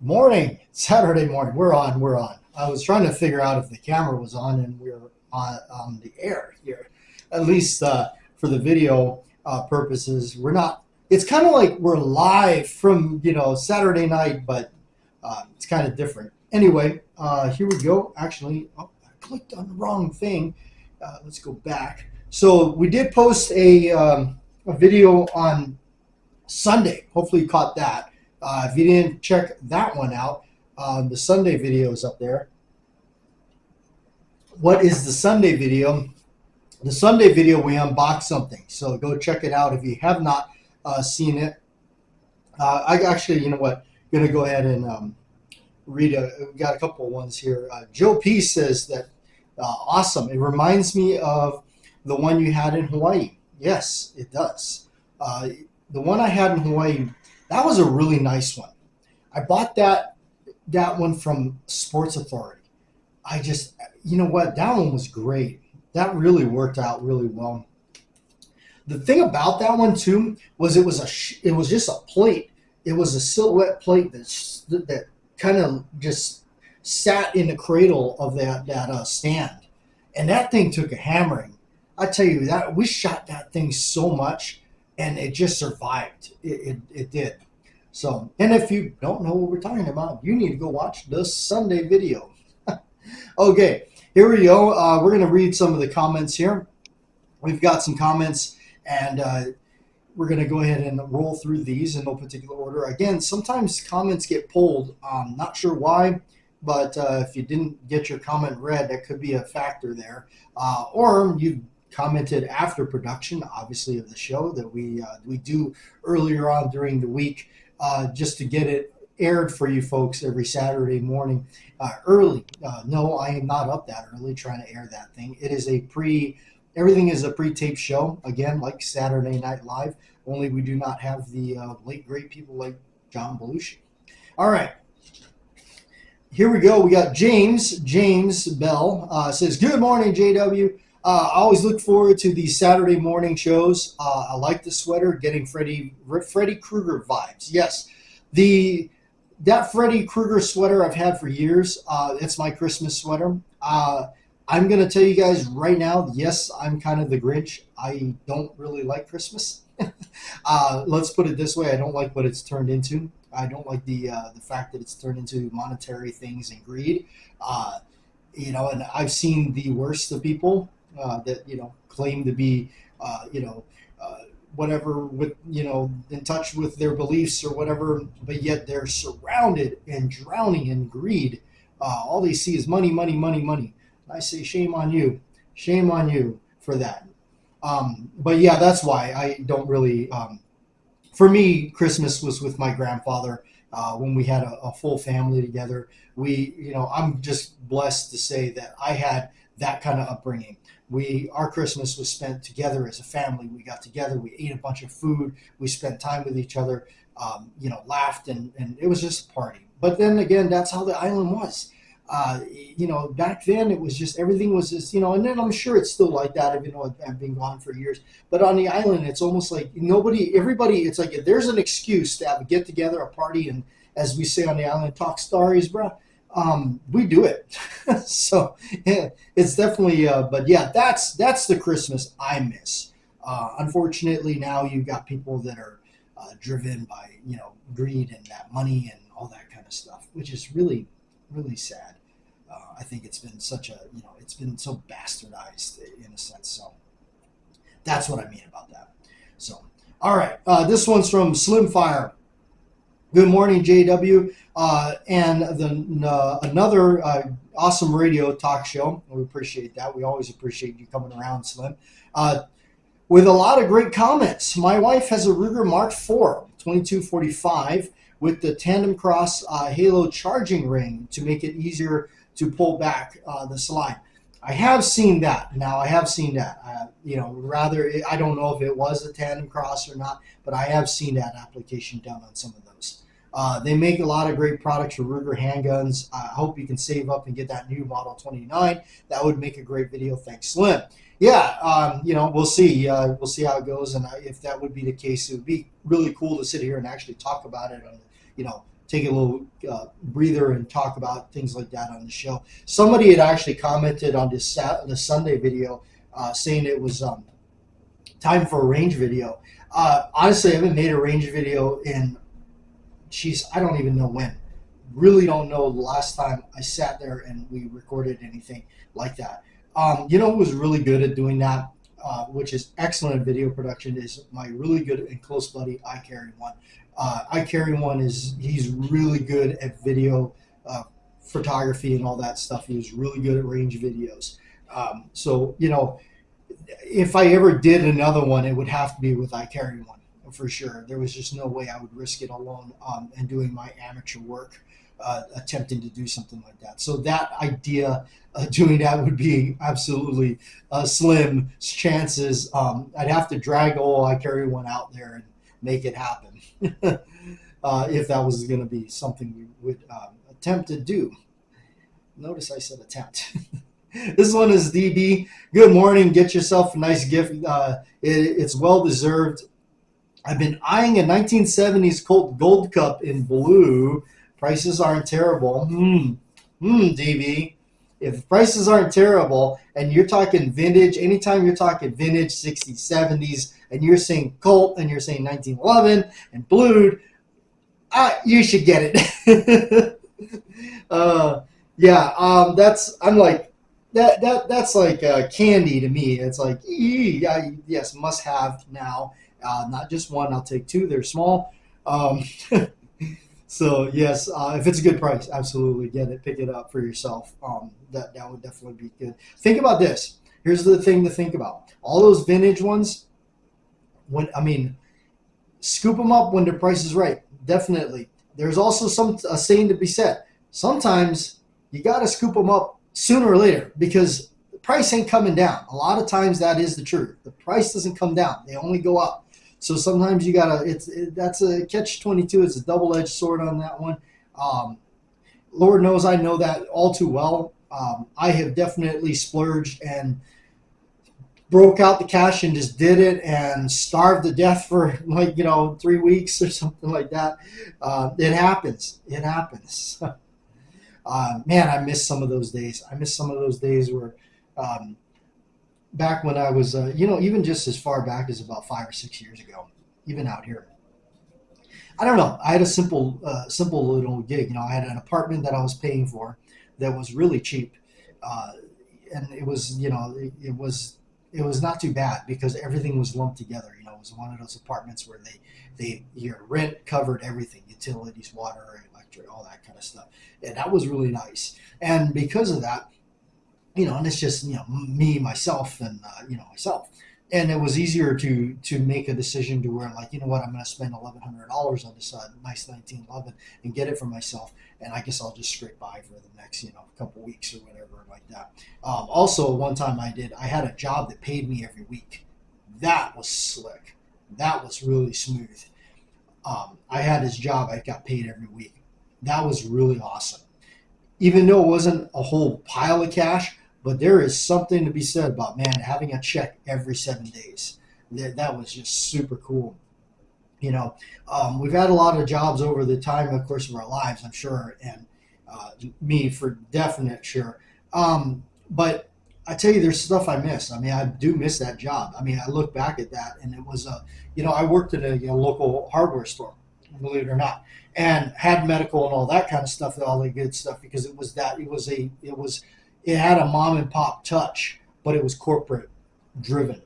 Morning, Saturday morning. We're on. We're on. I was trying to figure out if the camera was on and we are on the air here. At least for the video purposes, we're not. It's kind of like we're live from Saturday night, but it's kind of different. Anyway, here we go. Actually, oh, I clicked on the wrong thing. Let's go back. So we did post a video on Sunday. Hopefully you caught that. If you didn't check that one out, the Sunday video is up there. What is the Sunday video? The Sunday video, we unboxed something. So go check it out if you have not seen it. I actually, you know what, going to go ahead and read we got a couple of ones here. Joe P says that, awesome. It reminds me of the one you had in Hawaii. Yes, it does. The one I had in Hawaii, that was a really nice one. I bought that one from Sports Authority. I just, you know what, that one was great. That really worked out really well. The thing about that one too was it was just a plate. It was a silhouette plate that kind of just sat in the cradle of that stand, and that thing took a hammering. I tell you that we shot that thing so much, and it just survived. It did. So, and if you don't know what we're talking about, you need to go watch the Sunday video. Okay, here we go. We're going to read some of the comments here. We've got some comments, and we're going to go ahead and roll through these in no particular order. Again, sometimes comments get pulled. Not sure why, but if you didn't get your comment read, that could be a factor there. Or you commented after production, obviously, of the show that we do earlier on during the week, just to get it aired for you folks every Saturday morning early. No, I am not up that early trying to air that thing. It is everything is a pre-taped show, again, like Saturday Night Live, only we do not have the late great people like John Belushi. All right. Here we go. We got James Bell says, good morning, JW. I always look forward to these Saturday morning shows. I like the sweater, getting Freddy Krueger vibes. Yes, that Freddy Krueger sweater I've had for years. It's my Christmas sweater. I'm going to tell you guys right now, yes, I'm kind of the Grinch. I don't really like Christmas. Let's put it this way. I don't like what it's turned into. I don't like the fact that it's turned into monetary things and greed. And I've seen the worst of people that claim to be whatever, with in touch with their beliefs or whatever, but yet they're surrounded and drowning in greed. All they see is money, money, money, money. I say shame on you for that. But yeah, that's why I don't really. For me, Christmas was with my grandfather when we had a full family together. I'm just blessed to say that I had that kind of upbringing. Our Christmas was spent together as a family. We got together, we ate a bunch of food, we spent time with each other, laughed, and it was just a party. But then again, that's how the island was. Back then it was just, everything was just, and then I'm sure it's still like that, even though I've been gone for years. But on the island, it's almost like everybody, it's like if there's an excuse to have a get together, a party, and as we say on the island, talk stories, bro. We do it. So yeah, it's definitely, but yeah, that's the Christmas I miss. Unfortunately, now you've got people that are driven by, greed and that money and all that kind of stuff, which is really, really sad. I think it's been it's been so bastardized in a sense. So that's what I mean about that. So, all right. This one's from Slim Fire. Good morning, JW, and another awesome radio talk show. We appreciate that. We always appreciate you coming around, Slim. With a lot of great comments. My wife has a Ruger Mark IV 2245 with the tandem cross halo charging ring to make it easier to pull back the slide. I have seen that. Now I have seen that. I don't know if it was a tandem cross or not, but I have seen that application done on some of those. They make a lot of great products for Ruger handguns. I hope you can save up and get that new Model 29. That would make a great video. Thanks, Slim. Yeah, we'll see. We'll see how it goes, and if that would be the case, it would be really cool to sit here and actually talk about it on, take a little breather and talk about things like that on the show. Somebody had actually commented on the Sunday video saying it was time for a range video. Honestly, I haven't made a range video in, I don't even know when. Really don't know the last time I sat there and we recorded anything like that. You know who was really good at doing that, which is excellent at video production, is my really good and close buddy, iCarry1. iCarry1 he's really good at video photography and all that stuff. He was really good at range videos. So, you know, if I ever did another one, it would have to be with iCarry1 for sure. There was just no way I would risk it alone and doing my amateur work, attempting to do something like that. So that idea, doing that would be absolutely slim chances. I'd have to drag old iCarry1 out there and make it happen if that was going to be something we would attempt to do. Notice I said attempt. This one is DB. Good morning. Get yourself a nice gift. It's well deserved. I've been eyeing a 1970s Colt Gold Cup in blue. Prices aren't terrible. DB. If prices aren't terrible and you're talking vintage, anytime you're talking vintage 60s, 70s, and you're saying Colt and you're saying 1911 and blued, you should get it. I'm like, that's like candy to me. It's like, yes, must have now. Not just one, I'll take two. They're small. So yes, if it's a good price, absolutely get it. Pick it up for yourself. That would definitely be good. Think about this. Here's the thing to think about. All those vintage ones, scoop them up when the price is right. Definitely. There's also a saying to be said. Sometimes you got to scoop them up sooner or later because the price ain't coming down. A lot of times that is the truth. The price doesn't come down. They only go up. So sometimes you gotta. That's a catch-22. It's a double-edged sword on that one. Lord knows I know that all too well. I have definitely splurged and broke out the cash and just did it and starved to death for 3 weeks or something like that. It happens. It happens. Man, I miss some of those days. I miss some of those days where. Back when I was, even just as far back as about 5 or 6 years ago, even out here. I don't know. I had a simple little gig. I had an apartment that I was paying for that was really cheap, and it was, it was not too bad because everything was lumped together. It was one of those apartments where your rent covered everything, utilities, water, electric, all that kind of stuff, and that was really nice. And because of that. And it's just, me, myself, and, myself. And it was easier to make a decision to where, like, you know what, I'm going to spend $1,100 on this nice 1911 and get it for myself. And I guess I'll just scrape by for the next, couple weeks or whatever like that. Also, one time I had a job that paid me every week. That was slick. That was really smooth. I had this job. I got paid every week. That was really awesome. Even though it wasn't a whole pile of cash, but there is something to be said about, man, having a check every 7 days. That was just super cool. We've had a lot of jobs over the time, of course, of our lives, I'm sure, and me for definite sure. But I tell you, there's stuff I miss. I do miss that job. I look back at that, and it was, I worked at a local hardware store, believe it or not, and had medical and all that kind of stuff, all the good stuff, because it had a mom and pop touch, but it was corporate driven.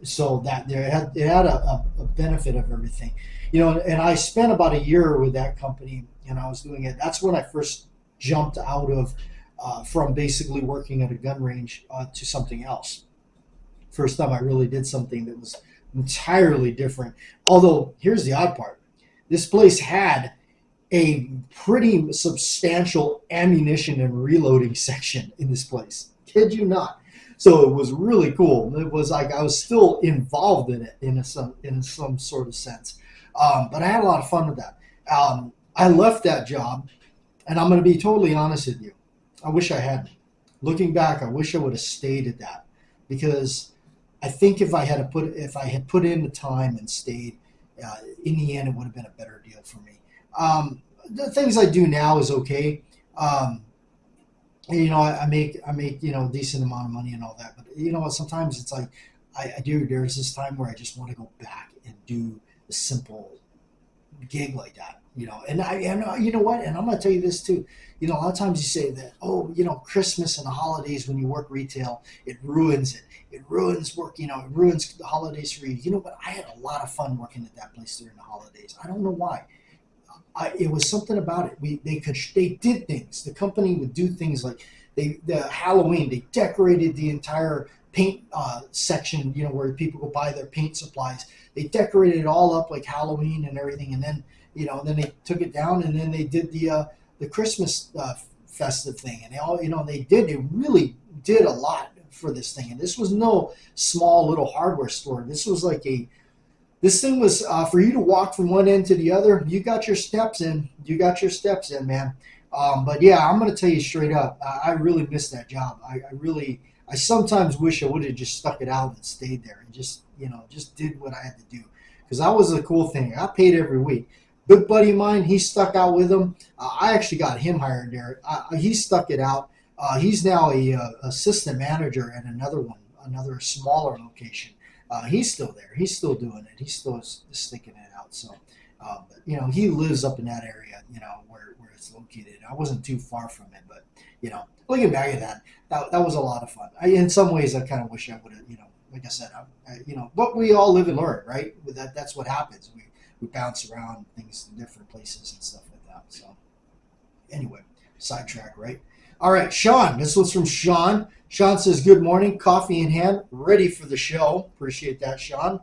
So that it had a benefit of everything, and I spent about a year with that company and I was doing it. That's when I first jumped out of, from basically working at a gun range to something else. First time I really did something that was entirely different. Although here's the odd part. This place had a pretty substantial ammunition and reloading section in this place. Kid you not. So it was really cool. It was like I was still involved in it in some sort of sense. But I had a lot of fun with that. I left that job, and I'm going to be totally honest with you. I wish I hadn't. Looking back, I wish I would have stayed at that, because I think if I had put in the time and stayed, in the end, it would have been a better deal for me. the things I do now is okay. Um, and, I make decent amount of money and all that. But sometimes it's like I do. There's this time where I just want to go back and do a simple gig like that. You know what? And I'm gonna tell you this too. A lot of times you say that, oh, Christmas and the holidays when you work retail, it ruins it. It ruins work. It ruins the holidays for you. You know what? I had a lot of fun working at that place during the holidays. I don't know why. It was something about it. They did things. The company would do things like the Halloween. They decorated the entire paint section. Where people go buy their paint supplies. They decorated it all up like Halloween and everything. And then then they took it down and then they did the Christmas festive thing. And they really did a lot for this thing. And this was no small little hardware store. This was like this thing was for you to walk from one end to the other. You got your steps in. Man. But yeah, I'm going to tell you straight up. I really missed that job. I sometimes wish I would have just stuck it out and stayed there and just did what I had to do. Because that was the cool thing. I got paid every week. Good buddy of mine, he stuck out with him. I actually got him hired there. He stuck it out. He's now a assistant manager at another smaller location. He's still there. He's still doing it. He's still sticking it out. So, he lives up in that area, where it's located. I wasn't too far from it, but, looking back at that was a lot of fun. In some ways, I kind of wish I would have, like I said, but we all live and learn, right? That's what happens. We bounce around things in different places and stuff like that. So, anyway, sidetrack, right? All right, Sean. This one's from Sean. Sean says, good morning, coffee in hand, ready for the show. Appreciate that, Sean.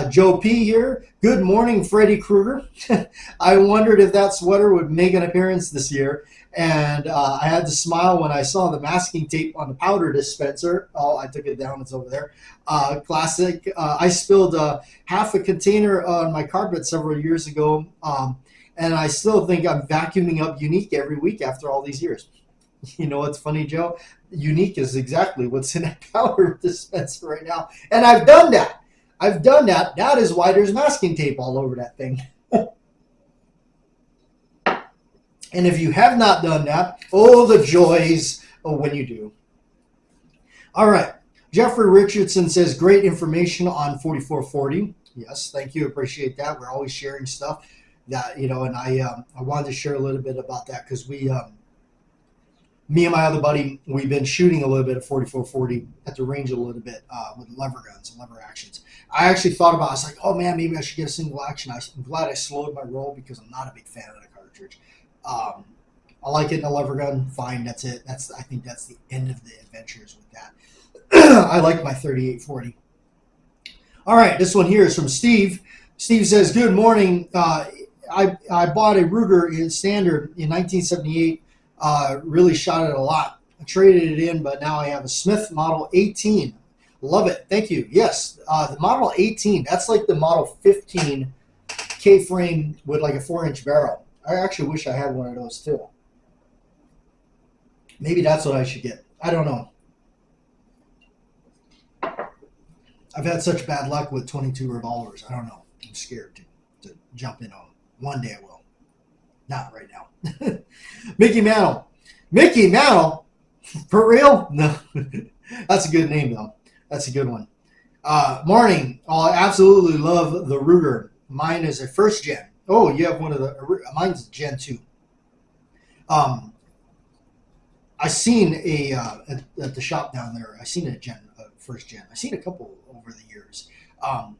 Joe P here. Good morning, Freddy Krueger. I wondered if that sweater would make an appearance this year. And I had to smile when I saw the masking tape on the powder dispenser. Oh, I took it down. It's over there. Classic. I spilled half a container on my carpet several years ago. And I still think I'm vacuuming up Unique every week after all these years. You know what's funny, Joe? Unique is exactly what's in that powder dispenser right now. And I've done that. That is why there's masking tape all over that thing. And if you have not done that, oh, the joys of when you do. All right. Jeffrey Richardson says, great information on 4440. Yes, thank you. Appreciate that. We're always sharing stuff that, and I wanted to share a little bit about that because me and my other buddy, we've been shooting a little bit of 4440 at the range a little bit with lever guns and lever actions. I actually thought about it. I was like, oh, man, maybe I should get a single action. I'm glad I slowed my roll because I'm not a big fan of the cartridge. I like it in a lever gun. Fine, that's it. I think that's the end of the adventures with that. I like my 3840. All right, this one here is from Steve. Steve says, good morning. I bought a Ruger in Standard in 1978. Really shot it a lot. I traded it in, but now I have a Smith Model 18. Love it. Thank you. Yes, the Model 18, that's like the Model 15 K-frame with like a 4-inch barrel. I actually wish I had one of those too. Maybe that's what I should get. I don't know. I've had such bad luck with 22 revolvers. I don't know. I'm scared to jump in on them. One day I will. Not right now. Mickey Mantle. Mickey Mantle? For real? No. That's a good name, though. That's a good one. Morning. Oh, I absolutely love the Ruger. Mine is a first gen. Oh, you have one of the... Mine's Gen 2. I seen at the shop down there, I seen a first gen. I seen a couple over the years. I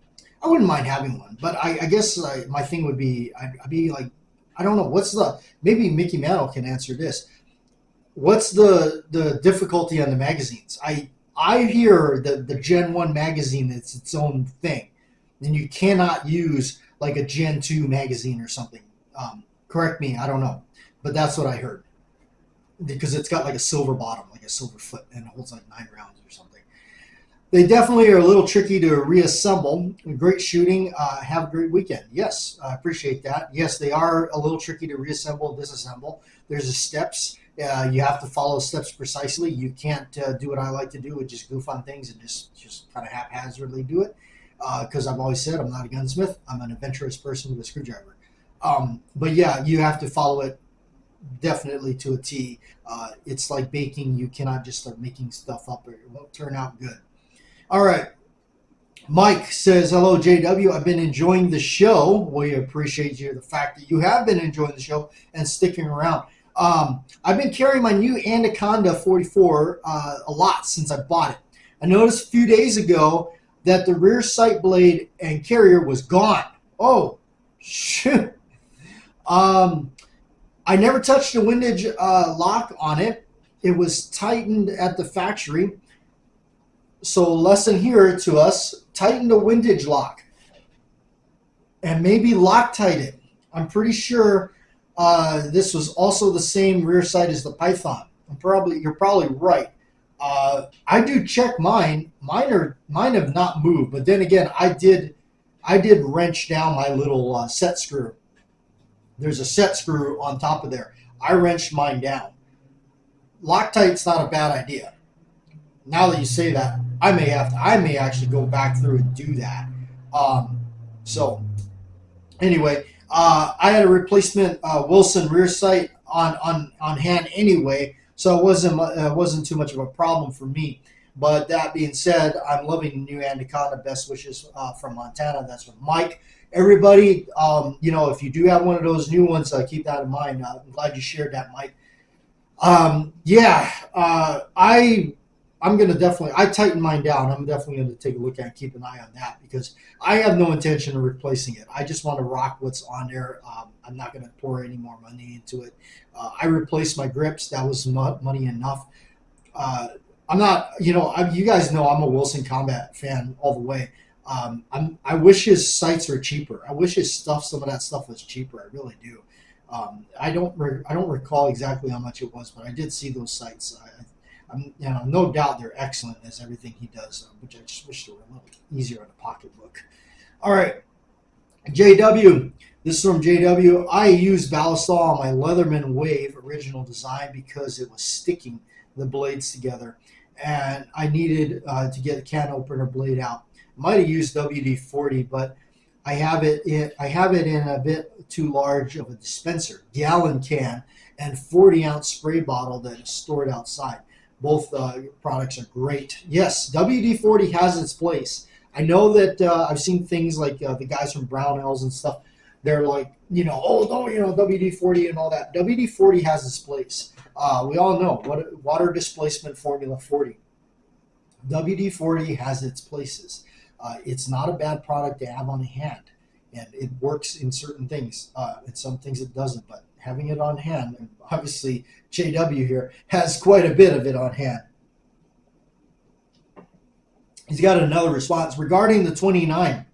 wouldn't mind having one, but I guess my thing would be, I'd be like, I don't know, maybe Mickey Mantle can answer this. What's the difficulty on the magazines? I hear that the Gen 1 magazine, it's its own thing. And you cannot use like a Gen 2 magazine or something. Correct me, I don't know. But that's what I heard. Because it's got like a silver bottom, like a silver foot, and it holds like 9 rounds or something. They definitely are a little tricky to reassemble. Great shooting. Have a great weekend. Yes, I appreciate that. Yes, they are a little tricky to reassemble, disassemble. There's the steps. You have to follow the steps precisely. You can't do what I like to do and just goof on things and just kind of haphazardly do it. Because I've always said I'm not a gunsmith. I'm an adventurous person with a screwdriver. But yeah, you have to follow it definitely to a T. It's like baking. You cannot just start making stuff up or it won't turn out good. All right. Mike says, hello, JW. I've been enjoying the show. We appreciate you, the fact that you have been enjoying the show and sticking around. I've been carrying my new Anaconda 44 a lot since I bought it. I noticed a few days ago that the rear sight blade and carrier was gone. Oh, shoot. Um, I never touched the windage lock on it. It was tightened at the factory. So lesson here to us, tighten the windage lock and maybe Loctite it. I'm pretty sure this was also the same rear sight as the Python. You're probably right. I do check mine. Mine have not moved, but then again, I did wrench down my little set screw. There's a set screw on top of there. I wrenched mine down. Loctite's not a bad idea. Now that you say that, I may actually go back through and do that. So anyway, I had a replacement Wilson rear sight on hand anyway, so it wasn't too much of a problem for me. But that being said, I'm loving the new Anaconda. Best wishes from Montana. That's from Mike. Everybody, if you do have one of those new ones, keep that in mind. I'm glad you shared that, Mike. I'm going to definitely, I tightened mine down. I'm definitely going to take a look at and keep an eye on that because I have no intention of replacing it. I just want to rock what's on there. I'm not going to pour any more money into it. I replaced my grips. That was money enough. I'm not, you guys know I'm a Wilson Combat fan all the way. I wish his sights were cheaper. I wish some of that stuff was cheaper. I really do. I don't recall exactly how much it was, but I did see those sights. No doubt they're excellent as everything he does, which I just wish they were a little easier on the pocketbook. All right, JW. This is from JW. I used Ballistol on my Leatherman Wave original design because it was sticking the blades together, and I needed to get a can opener blade out. Might have used WD-40, but I have it in a bit too large of a dispenser, gallon can, and 40-ounce spray bottle that is stored outside. Both products are great. Yes, WD-40 has its place. I know that I've seen things like the guys from Brownells and stuff. They're like, WD-40 and all that. WD-40 has its place. We all know what water displacement formula 40. WD-40 has its places. It's not a bad product to have on hand, and it works in certain things. In some things it doesn't, but having it on hand, and obviously JW here has quite a bit of it on hand. He's got another response regarding the 29.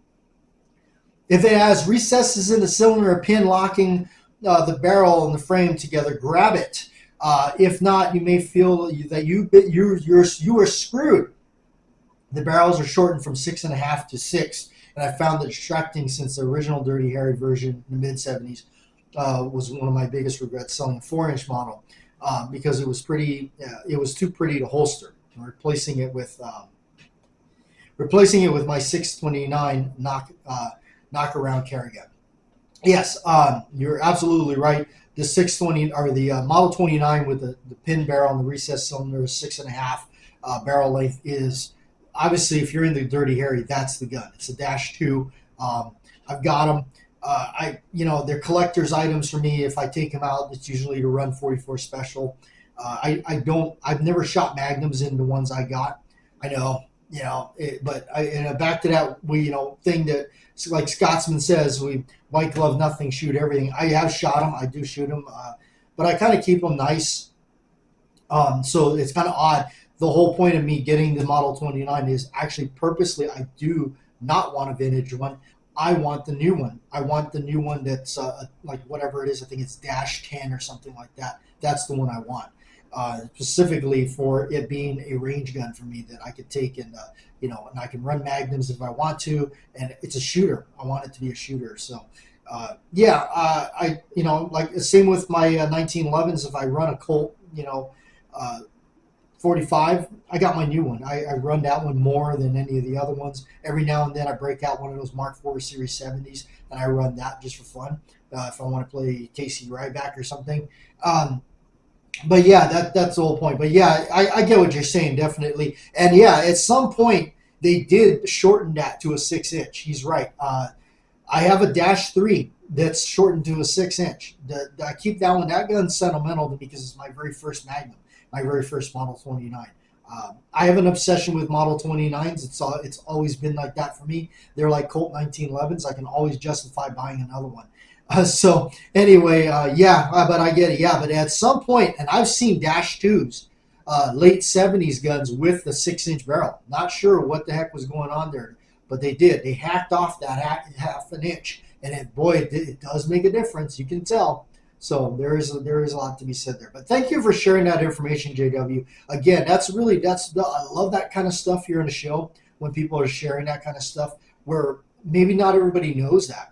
If it has recesses in the cylinder or pin locking the barrel and the frame together, grab it. If not, you may feel that you are screwed. The barrels are shortened from 6.5 to 6, and I found that distracting since the original Dirty Harry version in the mid-70s was one of my biggest regrets selling a 4-inch model because it was too pretty to holster. And replacing it with my 629 knock-around carry gun. Yes, you're absolutely right. The 620 or the Model 29 with the pin barrel and the recessed cylinder, 6.5 barrel length is obviously, if you're in the Dirty Harry, that's the gun. It's a -2. I've got them. They're collector's items for me. If I take them out, it's usually to run 44 special. I've never shot magnums in the ones I got. I know, back to that thing that, like Scotsman says, we white glove nothing, shoot everything. I have shot them. I do shoot them, but I kind of keep them nice. So it's kind of odd. The whole point of me getting the Model 29 is actually purposely I do not want a vintage one. I want the new one. I want the new one that's like whatever it is. I think it's -10 or something like that. That's the one I want. Specifically for it being a range gun for me that I could take and and I can run magnums if I want to, and it's a shooter. I want it to be a shooter. So like same with my 1911s. If I run a Colt 45, I got my new one. I run that one more than any of the other ones. Every now and then I break out one of those Mark IV Series 70s and I run that just for fun. if I want to play Casey Ryback or something. But yeah, that's the whole point. But yeah, I get what you're saying, definitely. And yeah, at some point they did shorten that to a 6 inch. He's right. I have a -3 that's shortened to a 6 inch. I keep that one. That gun's sentimental because it's my very first Magnum, my very first Model 29. I have an obsession with Model 29s. It's always been like that for me. They're like Colt 1911s. I can always justify buying another one. So anyway, yeah, but I get it. Yeah, but at some point, and I've seen -2s, late 70s guns with the 6 inch barrel. Not sure what the heck was going on there, but they did. They hacked off that half an inch, and boy, it does make a difference. You can tell. So there is a lot to be said there. But thank you for sharing that information, JW. Again, I love that kind of stuff here in the show when people are sharing that kind of stuff where maybe not everybody knows that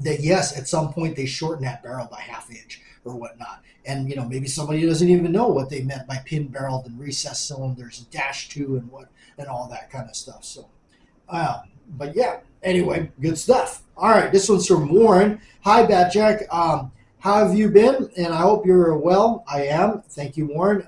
yes, at some point they shorten that barrel by ½ inch or whatnot. And maybe somebody doesn't even know what they meant by pin barreled and recessed cylinders, -2 and all that kind of stuff. So but yeah, anyway, good stuff. All right, this one's from Warren. Hi, Bat Jack. How have you been? And I hope you're well. I am. Thank you, Warren.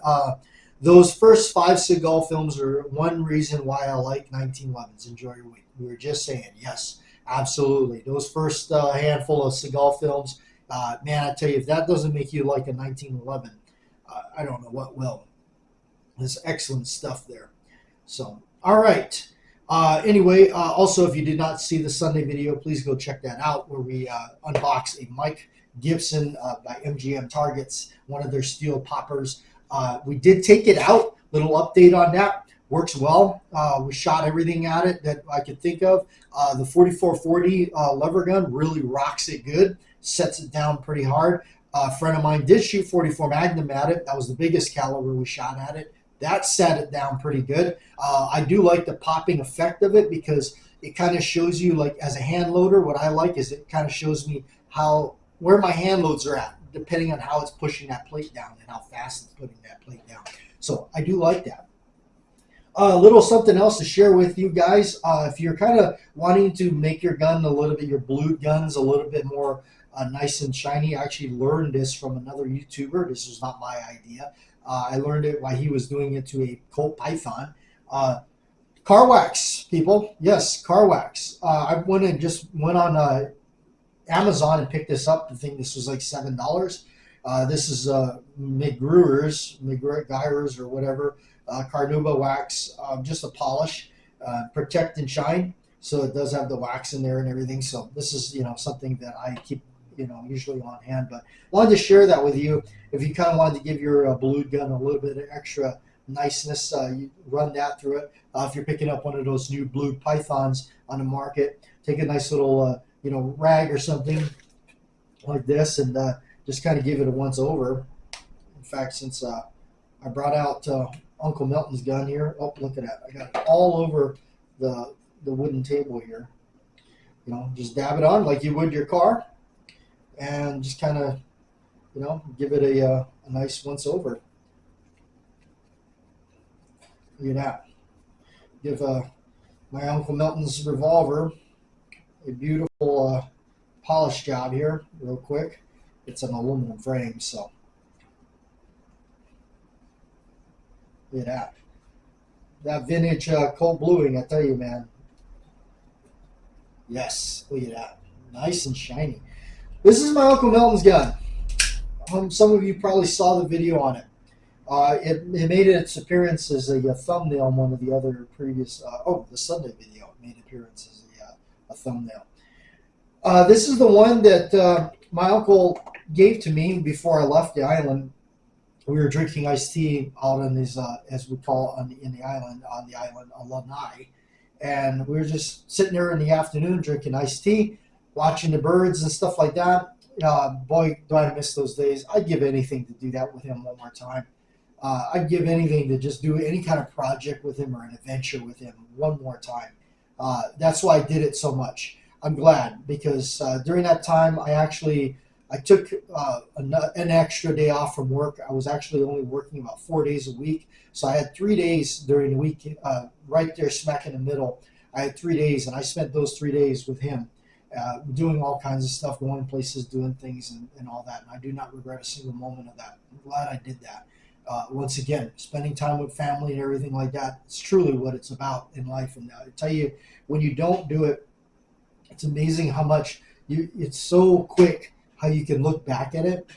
Those first 5 Seagal films are one reason why I like 1911s. Enjoy your week. We were just saying, yes, absolutely. Those first handful of Seagal films, man, I tell you, if that doesn't make you like a 1911, I don't know what will. There's excellent stuff there. So, all right. Anyway, also, if you did not see the Sunday video, please go check that out where we unbox a Mike Gibson by MGM Targets, one of their steel poppers. We did take it out. Little update on that. Works well. We shot everything at it that I could think of. The 4440 lever gun really rocks it good. Sets it down pretty hard. A friend of mine did shoot 44 Magnum at it. That was the biggest caliber we shot at it. That sat it down pretty good. I do like the popping effect of it because it kind of shows you, like as a hand loader, what I like is it kind of shows me where my hand loads are at, depending on how it's pushing that plate down and how fast it's putting that plate down. So I do like that. A little something else to share with you guys. If you're kind of wanting to make your gun your blued guns a little bit more nice and shiny, I actually learned this from another YouTuber. This was not my idea. I learned it while he was doing it to a Colt Python. Car wax, people. Yes, car wax. I went on Amazon and picked this up. I think this was like $7. This is McGuire's or whatever. Carnauba wax, just a polish, protect and shine. So it does have the wax in there and everything. So this is something that I keep usually on hand. But wanted to share that with you. If you kind of wanted to give your blued gun a little bit of extra niceness, you run that through it. If you're picking up one of those new blued Pythons on the market, take a nice little rag or something like this and just kind of give it a once over. In fact, since I brought out Uncle Milton's gun here. Oh, look at that. I got it all over the wooden table here. Just dab it on like you would your car and just kind of, give it a nice once over. Look at that. Give my Uncle Milton's revolver a beautiful polish job here real quick. It's an aluminum frame, so look at that vintage cold bluing, I tell you, man. Yes, look at that. Nice and shiny. This is my Uncle Milton's gun. Some of you probably saw the video on it. It made its appearance as a thumbnail in one of the other previous, the Sunday video made appearance as a thumbnail. This is the one that my uncle gave to me before I left the island. We were drinking iced tea out on these, as we call it on the island, Lanai. And we were just sitting there in the afternoon drinking iced tea, watching the birds and stuff like that. Boy, do I miss those days. I'd give anything to do that with him one more time. I'd give anything to just do any kind of project with him or an adventure with him one more time. That's why I did it so much. I'm glad because during that time I took an extra day off from work. I was actually only working about 4 days a week. So I had 3 days during the week, right there smack in the middle. I had 3 days, and I spent those 3 days with him. doing all kinds of stuff, going places, doing things, and all that. And I do not regret a single moment of that. I'm glad I did that. Once again, spending time with family and everything like that, it's truly what it's about in life. And I tell you, when you don't do it, it's amazing how much it's so quick how you can look back at it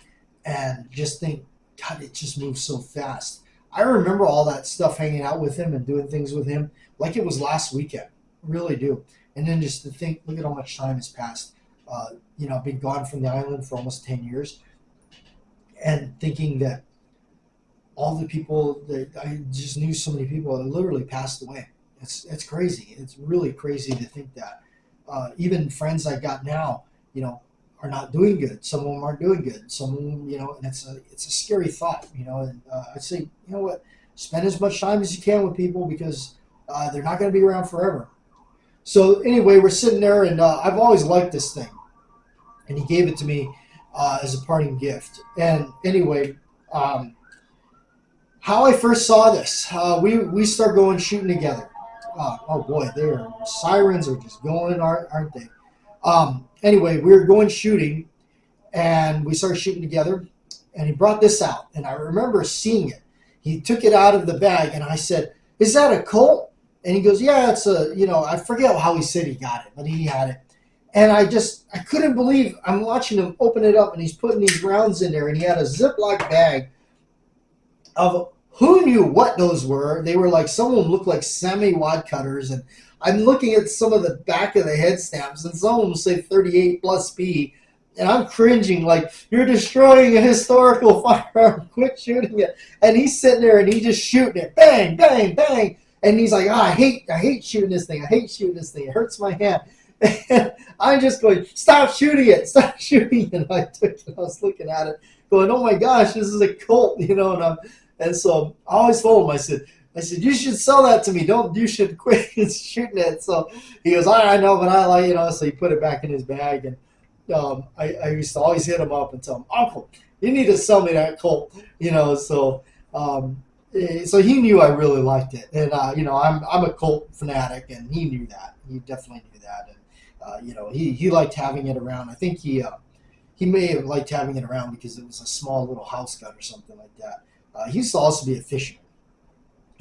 and just think, God, it just moves so fast. I remember all that stuff, hanging out with him and doing things with him like it was last weekend. I really do. And then just to think, look at how much time has passed. I've been gone from the island for almost 10 years, and thinking that all the people that I just knew, so many people that literally passed away. It's crazy. It's really crazy to think that. Even friends I got now, are not doing good. Some of them aren't doing good. Some of them, and it's a scary thought, And I'd say, you know what, spend as much time as you can with people, because they're not going to be around forever. So anyway, we're sitting there, and I've always liked this thing, and he gave it to me as a parting gift. And anyway, how I first saw this, we start going shooting together. Oh boy, their sirens are just going, aren't they? Anyway, we were going shooting, and we started shooting together, and he brought this out, and I remember seeing it. He took it out of the bag, and I said, "Is that a Colt?" And he goes, "Yeah, it's a," I forget how he said he got it, but he had it. And I couldn't believe, I'm watching him open it up, and he's putting these rounds in there, and he had a Ziploc bag of, who knew what those were? They were like, some of them looked like semi-wad cutters, and I'm looking at some of the back of the head stamps, and some of them say 38 plus B, and I'm cringing like, you're destroying a historical firearm, quit shooting it. And he's sitting there, and he's just shooting it, bang, bang, bang, and he's like, I hate shooting this thing, I hate shooting this thing, it hurts my hand. And I'm just going, stop shooting it, stop shooting it. And I was looking at it, going, oh my gosh, this is a Colt, and so I always told him, I said, you should sell that to me. You should quit shooting it. So he goes, I know, but I like, so he put it back in his bag. And I used to always hit him up and tell him, Uncle, you need to sell me that Colt, so he knew I really liked it. And, I'm a Colt fanatic, and he knew that. He definitely knew that. And, he liked having it around. I think he may have liked having it around because it was a small little house gun or something like that. He used to also be a fisherman,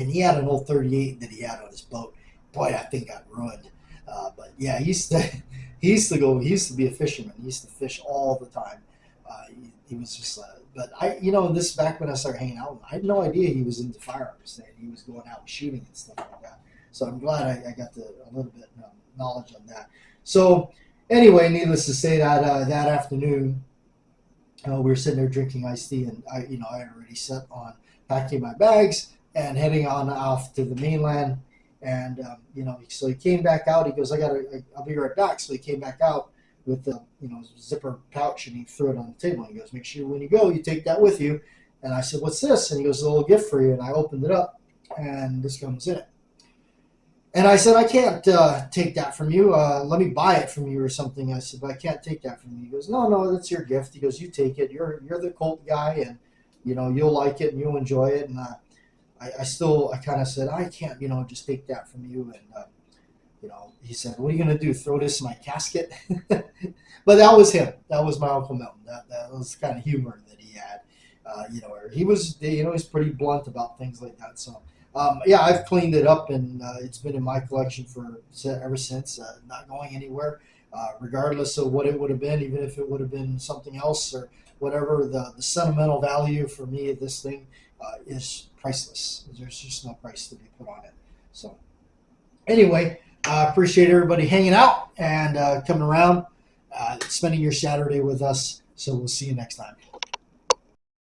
and he had an old 38 that he had on his boat. Boy, that thing got ruined. But yeah, he used to be a fisherman. He used to fish all the time. He was just, but this back when I started hanging out with him, I had no idea he was into firearms, and he was going out and shooting and stuff like that. So I'm glad I got a little bit knowledge on that. So anyway, needless to say, that afternoon, we were sitting there drinking iced tea, and I had already set on packing my bags and heading on off to the mainland. And so he came back out. He goes, I'll be right back. So he came back out with the zipper pouch, and he threw it on the table. And he goes, make sure when you go, you take that with you. And I said, what's this? And he goes, a little gift for you. And I opened it up, and this gun was in it. And I said, I can't take that from you. Let me buy it from you or something. I said, but I can't take that from you. He goes, no, that's your gift. He goes, you take it. You're the Colt guy, and you'll like it and you'll enjoy it. And I kind of said, I can't, just take that from you. And he said, what are you going to do? Throw this in my casket? But that was him. That was my Uncle Milton. That was the kind of humor that he had. He was, he's pretty blunt about things like that. So. Yeah, I've cleaned it up, and it's been in my collection ever since, not going anywhere, regardless of what it would have been, even if it would have been something else or whatever. The sentimental value for me of this thing is priceless. There's just no price to be put on it. So anyway, I appreciate everybody hanging out and coming around, spending your Saturday with us. So we'll see you next time.